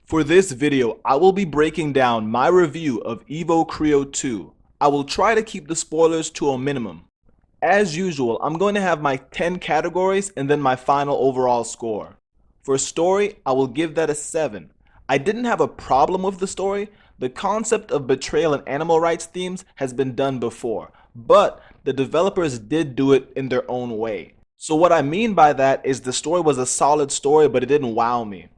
For this video, I will be breaking down my review of EvoCreo 2. I will try to keep the spoilers to a minimum. As usual, I'm going to have my 10 categories and then my final overall score. For story, I will give that a 7. I didn't have a problem with the story. The concept of betrayal and animal rights themes has been done before, but the developers did do it in their own way. So what I mean by that is the story was a solid story, but it didn't wow me.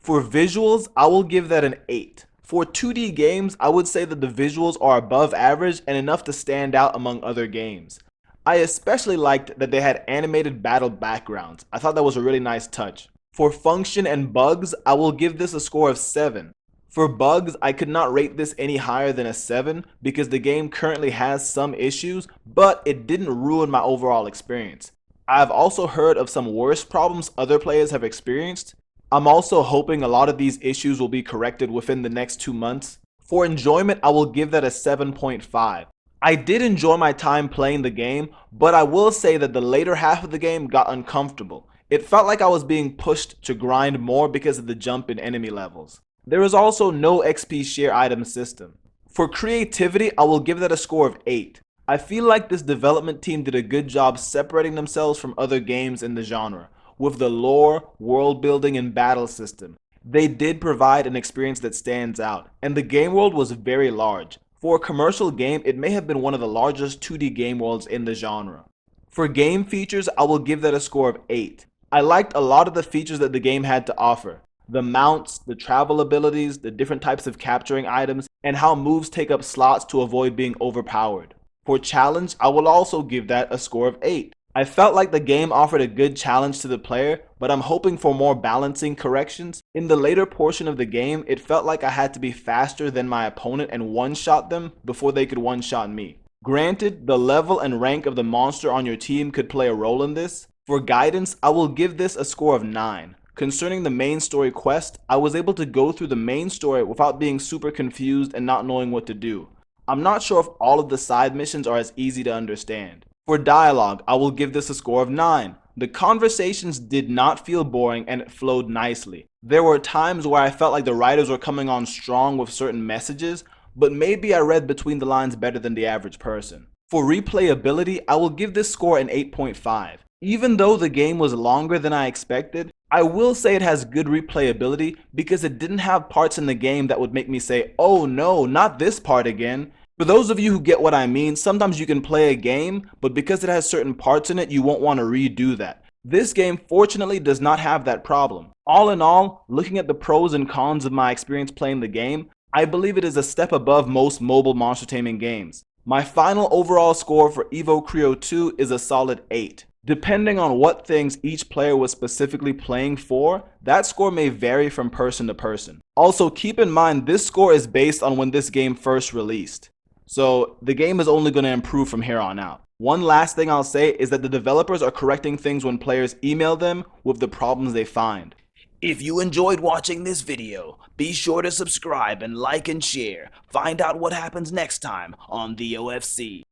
For visuals, I will give that an 8. For 2D games, I would say that the visuals are above average and enough to stand out among other games. I especially liked that they had animated battle backgrounds. I thought that was a really nice touch. For function and bugs, I will give this a score of 7. For bugs, I could not rate this any higher than a 7 because the game currently has some issues, but it didn't ruin my overall experience. I've also heard of some worse problems other players have experienced. I'm also hoping a lot of these issues will be corrected within the next 2 months. For enjoyment, I will give that a 7.5. I did enjoy my time playing the game, but I will say that the later half of the game got uncomfortable. It felt like I was being pushed to grind more because of the jump in enemy levels. There is also no XP share item system. For creativity, I will give that a score of 8. I feel like this development team did a good job separating themselves from other games in the genre. With the lore, world building, and battle system, they did provide an experience that stands out, and the game world was very large. For a commercial game, it may have been one of the largest 2D game worlds in the genre. For game features, I will give that a score of 8. I liked a lot of the features that the game had to offer. The mounts, the travel abilities, the different types of capturing items, and how moves take up slots to avoid being overpowered. For challenge, I will also give that a score of 8. I felt like the game offered a good challenge to the player, but I'm hoping for more balancing corrections. In the later portion of the game, it felt like I had to be faster than my opponent and one-shot them before they could one-shot me. Granted, the level and rank of the monster on your team could play a role in this. For guidance, I will give this a score of 9. Concerning the main story quest, I was able to go through the main story without being super confused and not knowing what to do. I'm not sure if all of the side missions are as easy to understand. For dialogue, I will give this a score of 9. The conversations did not feel boring and it flowed nicely. There were times where I felt like the writers were coming on strong with certain messages, but maybe I read between the lines better than the average person. For replayability, I will give this score an 8.5. Even though the game was longer than I expected, I will say it has good replayability because it didn't have parts in the game that would make me say, oh no, not this part again. For those of you who get what I mean, sometimes you can play a game, but because it has certain parts in it, you won't want to redo that. This game fortunately does not have that problem. All in all, looking at the pros and cons of my experience playing the game, I believe it is a step above most mobile monster taming games. My final overall score for EvoCreo 2 is a solid 8. Depending on what things each player was specifically playing for, that score may vary from person to person. Also, keep in mind this score is based on when this game first released. So the game is only going to improve from here on out. One last thing I'll say is that the developers are correcting things when players email them with the problems they find. If you enjoyed watching this video, be sure to subscribe and like and share. Find out what happens next time on the OFC.